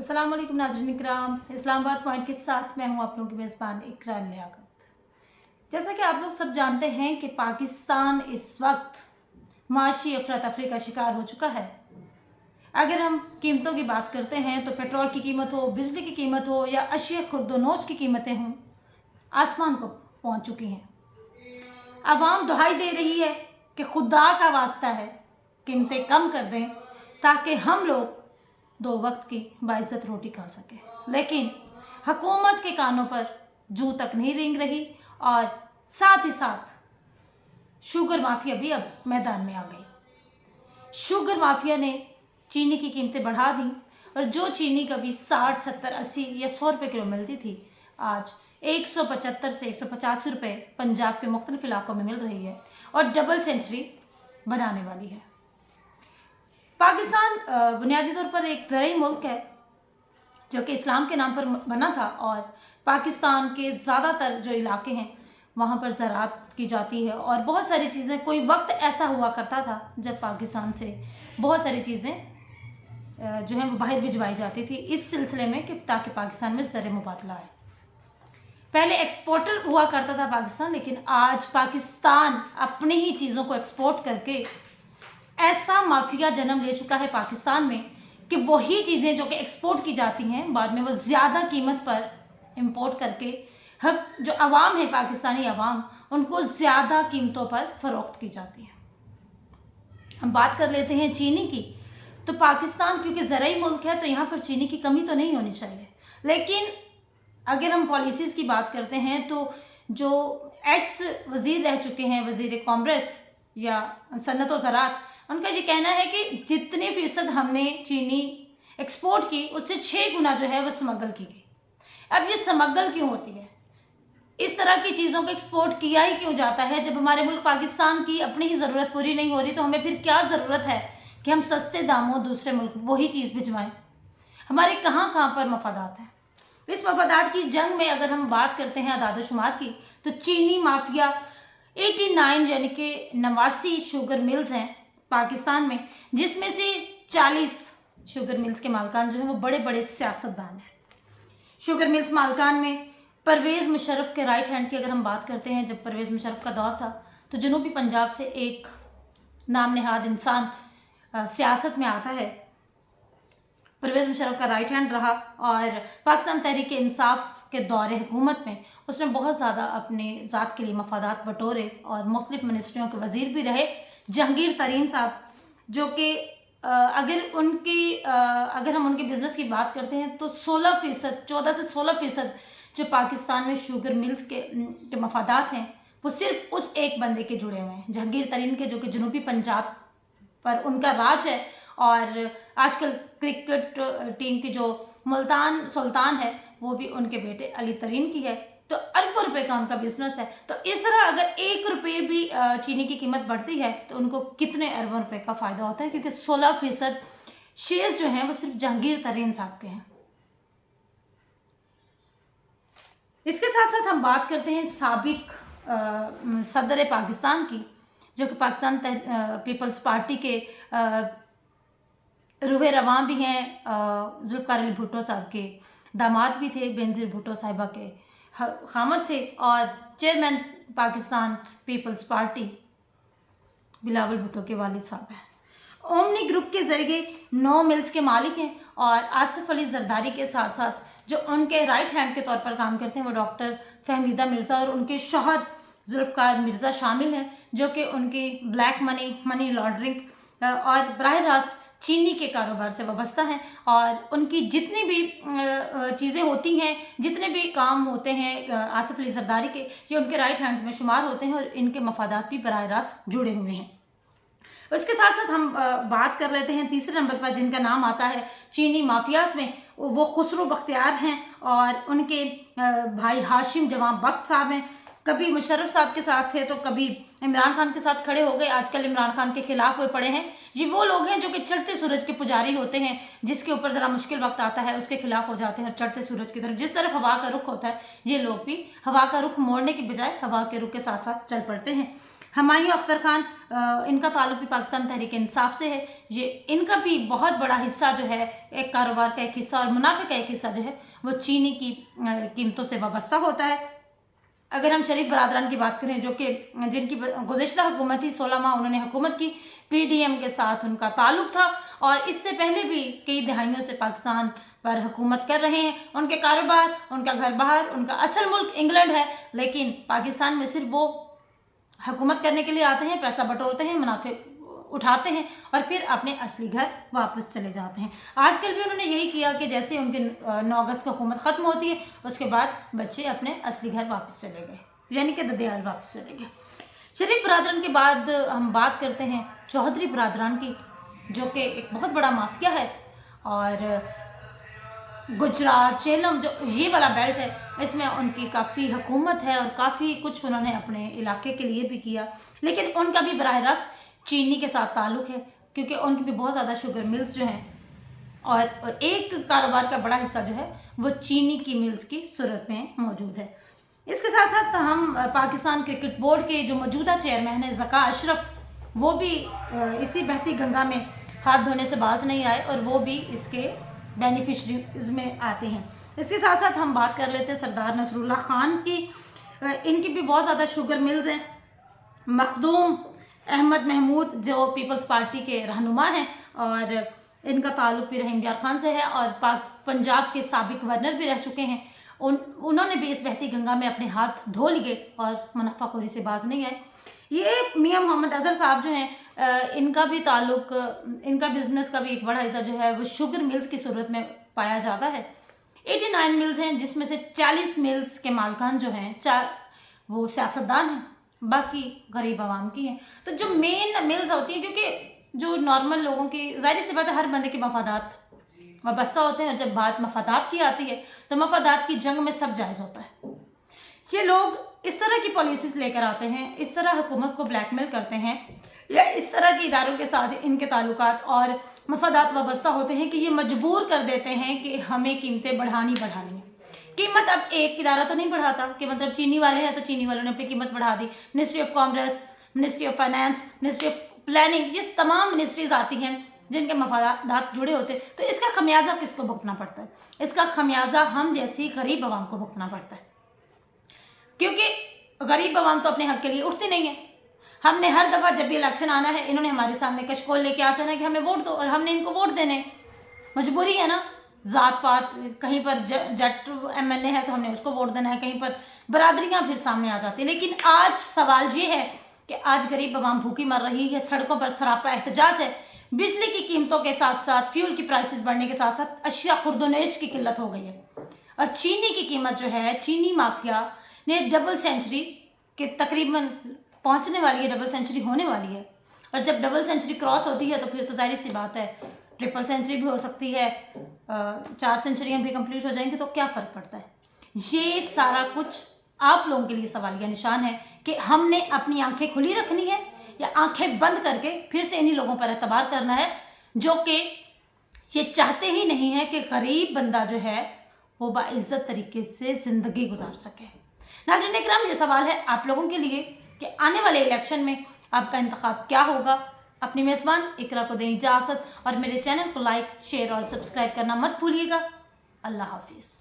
अस्सलाम वालेकुम नाज़रीन इकराम, इस्लामाबाद पॉइंट के साथ मैं हूं आप लोगों की मेज़बान इकरा लियाकत। जैसा कि आप लोग सब जानते हैं कि पाकिस्तान इस वक्त माशी अफरा तफरी का शिकार हो चुका है। अगर हम कीमतों की बात करते हैं तो पेट्रोल की कीमत हो, बिजली की कीमत हो या अशिया खुर्दोनोश की कीमतें हों, आसमान को पहुँच चुकी हैं। आवाम दुहाई दे रही है कि खुदा का वास्ता है कीमतें कम कर दें ताकि हम लोग दो वक्त की बाइज्जत रोटी खा सके, लेकिन हुकूमत के कानों पर जूं तक नहीं रेंग रही और साथ ही साथ शुगर माफिया भी अब मैदान में आ गई। शुगर माफिया ने चीनी की कीमतें बढ़ा दी और जो चीनी कभी 60, 70, 80 या 100 रुपये किलो मिलती थी, आज 175 से 185 रुपये पंजाब के मुख्तलिफ इलाकों में मिल रही है और डबल सेंचुरी बनाने वाली है। पाकिस्तान बुनियादी तौर पर एक ज़राई मुल्क है जो कि इस्लाम के नाम पर बना था और पाकिस्तान के ज़्यादातर जो इलाके हैं वहाँ पर ज़राअत की जाती है और बहुत सारी चीज़ें, कोई वक्त ऐसा हुआ करता था जब पाकिस्तान से बहुत सारी चीज़ें जो हैं वो बाहर भिजवाई जाती थी इस सिलसिले में कि ताकि पाकिस्तान में ज़र मुबादला आए। पहले एक्सपोर्टर हुआ करता था पाकिस्तान, लेकिन आज पाकिस्तान अपनी ही चीज़ों को एक्सपोर्ट करके ऐसा माफिया जन्म ले चुका है पाकिस्तान में कि वही चीज़ें जो कि एक्सपोर्ट की जाती हैं बाद में वो ज़्यादा कीमत पर इंपोर्ट करके जो अवाम है, पाकिस्तानी अवाम, उनको ज़्यादा कीमतों पर फ़रोख्त की जाती है। हम बात कर लेते हैं चीनी की। तो पाकिस्तान क्योंकि ज़राई मुल्क है तो यहाँ पर चीनी की कमी तो नहीं होनी चाहिए, लेकिन अगर हम पॉलिसीज़ की बात करते हैं तो जो एक्स वज़ीर रह चुके हैं, वज़ीर कांग्रेस या सन्नत व ज़राअत, उनका ये कहना है कि जितने फ़ीसद हमने चीनी एक्सपोर्ट की उससे 6 गुना जो है वो स्मगल की गई। अब ये स्मगल क्यों होती है? इस तरह की चीज़ों को एक्सपोर्ट किया ही क्यों जाता है? जब हमारे मुल्क पाकिस्तान की अपनी ही ज़रूरत पूरी नहीं हो रही तो हमें फिर क्या ज़रूरत है कि हम सस्ते दामों दूसरे मुल्क वही चीज़ भिजवाएं? हमारे कहाँ कहाँ पर मफादात हैं। इस मफादात की जंग में अगर हम बात करते हैं अदाद शुमार की तो चीनी माफिया 89 यानी कि 89 शुगर मिल्स हैं पाकिस्तान में, जिसमें से 40 शुगर मिल्स के मालकान जो हैं वो बड़े बड़े सियासतदान हैं। शुगर मिल्स मालकान में परवेज़ मुशर्रफ के राइट हैंड की अगर हम बात करते हैं, जब परवेज़ मुशर्रफ का दौर था तो जनूबी पंजाब से एक नाम नहाद इंसान सियासत में आता है, परवेज़ मुशर्रफ का राइट हैंड रहा और पाकिस्तान तहरीक इंसाफ के दौरे हुकूमत में उसने बहुत ज़्यादा अपने ज़ात के लिए मफादात बटोरे और मुख्तलिफ मिनिस्ट्रियों के वज़ीर भी रहे। जहांगीर तरीन साहब, जो कि अगर हम उनके बिज़नेस की बात करते हैं तो 16% 14 से 16% जो पाकिस्तान में शुगर मिल्स के मफादात हैं वो सिर्फ उस एक बंदे के जुड़े हुए हैं, जहांगीर तरीन के, जो कि जनूबी पंजाब पर उनका राज है। और आजकल क्रिकेट टीम की जो मुल्तान सुल्तान है वो भी उनके बेटे अली तरीन की है। तो अरबों रुपए का उनका बिजनेस है। तो इस तरह अगर 1 रुपये भी चीनी की कीमत बढ़ती है तो उनको कितने अरबों रुपए का फ़ायदा होता है, क्योंकि 16% शेयर्स जो हैं वो सिर्फ जहांगीर तरीन साहब के हैं। इसके साथ साथ हम बात करते हैं साबिक सदर पाकिस्तान की, जो कि पाकिस्तान पीपल्स पार्टी के रुहे रवां भी हैं, जुल्फ़िकार अली भुट्टो साहब के दामाद भी थे, बेनज़ीर भुट्टो साहिबा के खामद थे, और चेयरमैन पाकिस्तान पीपल्स पार्टी बिलावल भुट्टो के वालिद साहब हैं। ओमनी ग्रुप के ज़रिए 9 मिल्स के मालिक हैं और आसिफ अली जरदारी के साथ साथ जो उनके राइट हैंड के तौर पर काम करते हैं वो डॉक्टर फहमीदा मिर्ज़ा और उनके शौहर जुल्फ़िकार मिर्ज़ा शामिल हैं, जो कि उनकी ब्लैक मनी लॉन्ड्रिंग और बराह रास्त चीनी के कारोबार से वाबस्ता हैं। और उनकी जितनी भी चीज़ें होती हैं, जितने भी काम होते हैं आसिफ अली जरदारी के, ये उनके राइट हैंड्स में शुमार होते हैं और इनके मफादात भी बराह रास्त जुड़े हुए हैं। उसके साथ साथ हम बात कर लेते हैं तीसरे नंबर पर जिनका नाम आता है चीनी माफियाज में, वो खुसरो बख्तियार हैं और उनके भाई हाशिम जवां बख्त साहब हैं। कभी मुशर्रफ साहब के साथ थे तो कभी इमरान खान के साथ खड़े हो गए, आजकल इमरान खान के खिलाफ हुए पड़े हैं। ये वो लोग हैं जो कि चढ़ते सूरज के पुजारी होते हैं, जिसके ऊपर ज़रा मुश्किल वक्त आता है उसके खिलाफ हो जाते हैं और चढ़ते सूरज की तरफ, जिस तरफ हवा का रुख होता है ये लोग भी हवा का रुख मोड़ने की बजाय हवा के रुख के साथ साथ चल पड़ते हैं। हमायूं अख्तर खान, इनका ताल्लुक भी पाकिस्तान तहरीक इंसाफ से है। ये इनका भी बहुत बड़ा हिस्सा जो है, एक कारोबार का एक हिस्सा और मुनाफे का एक हिस्सा जो है वो चीनी की कीमतों से वाबस्ता होता है। अगर हम शरीफ बरादरान की बात करें, जो कि जिनकी गुज़िश्ता हुकूमत थी 16 माह उन्होंने हुकूमत की, पीडीएम के साथ उनका ताल्लुक था और इससे पहले भी कई दहाइयों से पाकिस्तान पर हुकूमत कर रहे हैं। उनके कारोबार, उनका घर बाहर, उनका असल मुल्क इंग्लैंड है, लेकिन पाकिस्तान में सिर्फ वो हुकूमत करने के लिए आते हैं, पैसा बटोरते हैं, मुनाफे उठाते हैं और फिर अपने असली घर वापस चले जाते हैं। आजकल भी उन्होंने यही किया कि जैसे उनके 9 अगस्त को हुकूमत ख़त्म होती है, उसके बाद बच्चे अपने असली घर वापस चले गए, यानी कि ददियाल वापस चले गए। शरीफ बरादरान के बाद हम बात करते हैं चौधरी बरादरान की, जो कि एक बहुत बड़ा माफिया है और गुजरात, झेलम जो ये वाला बेल्ट है, इसमें उनकी काफ़ी हुकूमत है और काफ़ी कुछ उन्होंने अपने इलाके के लिए भी किया। लेकिन उनका भी बराह रास्त चीनी के साथ ताल्लुक़ है, क्योंकि उनकी भी बहुत ज़्यादा शुगर मिल्स जो हैं और एक कारोबार का बड़ा हिस्सा जो है वो चीनी की मिल्स की सूरत में मौजूद है। इसके साथ साथ हम पाकिस्तान क्रिकेट बोर्ड के जो मौजूदा चेयरमैन हैं ज़का अशरफ, वो भी इसी बहती गंगा में हाथ धोने से बाज नहीं आए और वो भी इसके बेनिफिशरीज में आते हैं। इसके साथ साथ हम बात कर लेते हैं सरदार नसरुल्लाह खान की। इनकी भी बहुत ज़्यादा शुगर मिल्स हैं। मखदूम अहमद महमूद जो पीपल्स पार्टी के रहनुमा हैं और इनका ताल्लुक़ भी रहीम यार खान से है और पंजाब के साबिक गवर्नर भी रह चुके हैं। उन्होंने भी इस बहती गंगा में अपने हाथ धो लिए और मुनाफाखोरी से बाज नहीं आए। ये मियां मोहम्मद अजहर साहब जो हैं, इनका भी ताल्लुक़, इनका बिज़नेस का भी एक बड़ा हिस्सा जो है वो शुगर मिल्स की सूरत में पाया जाता है। 89 मिल्स हैं, जिसमें से 40 मिल्स के मालकान जो हैं वो सियासतदान हैं, बाकी गरीब आवाम की हैं। तो जो मेन मिल्स होती हैं, क्योंकि जो नॉर्मल लोगों की, ज़ाहिर सी बात है, हर बंदे के मफादात वाबस्ता होते हैं और जब बात मफादात की आती है तो मफादात की जंग में सब जायज़ होता है। ये लोग इस तरह की पॉलिसीज़ लेकर आते हैं, इस तरह हुकूमत को ब्लैकमेल करते हैं या इस तरह के इदारों के साथ इनके ताल्लुकात और मफादात वाबस्ता होते हैं कि ये मजबूर कर देते हैं कि हमें कीमतें बढ़ानी है। कीमत अब एक इदारा तो नहीं बढ़ाता कि मतलब चीनी वाले हैं तो चीनी वालों ने अपनी कीमत बढ़ा दी। Ministry of commerce, ministry of finance, ministry of planning, ये तमाम मिनिस्ट्रीज आती हैं जिनके मफादात जुड़े होते हैं। तो इसका खमियाजा किसको भुगतना पड़ता है? इसका खमियाजा हम जैसी गरीब आवाम को भुगतना पड़ता है, क्योंकि गरीब आवाम तो अपने हक के लिए उठती नहीं है। हमने हर दफ़ा जब भी इलेक्शन आना है, इन्होंने हमारे सामने कशकोल लेके आ जाना है कि हमें वोट दो, और हमने इनको वोट देने, मजबूरी है ना। ज़ात पात, कहीं पर जट एमएनए है तो हमने उसको वोट देना है, कहीं पर बरादरियाँ फिर सामने आ जाती हैं। लेकिन आज सवाल ये है कि आज गरीब आवाम भूखी मर रही है, सड़कों पर सरापा एहतजाज है, बिजली की कीमतों के साथ साथ फ्यूल की प्राइसेस बढ़ने के साथ साथ अशिया खुर्दोनेश की किल्लत हो गई है। और चीनी की कीमत जो है, चीनी माफिया ने डबल सेंचुरी के तकरीबन पहुंचने वाली है, डबल सेंचुरी होने वाली है। और जब डबल सेंचुरी क्रॉस होती है तो फिर तो जाहिर सी बात है ट्रिपल सेंचुरी भी हो सकती है, 4 सेंचुरियाँ भी कंप्लीट हो जाएंगी, तो क्या फ़र्क पड़ता है। ये सारा कुछ आप लोगों के लिए सवालिया निशान है कि हमने अपनी आंखें खुली रखनी है या आंखें बंद करके फिर से इन्हीं लोगों पर एतबार करना है जो कि ये चाहते ही नहीं है कि गरीब बंदा जो है वो बाइज्जत तरीके से ज़िंदगी गुजार सके। नाज़रीन इकराम, ये सवाल है आप लोगों के लिए कि आने वाले इलेक्शन में आपका इंतखाब क्या होगा। अपनी मेज़बान इकरा को दें इजाज़त और मेरे चैनल को लाइक, शेयर और सब्सक्राइब करना मत भूलिएगा। अल्लाह हाफिज़।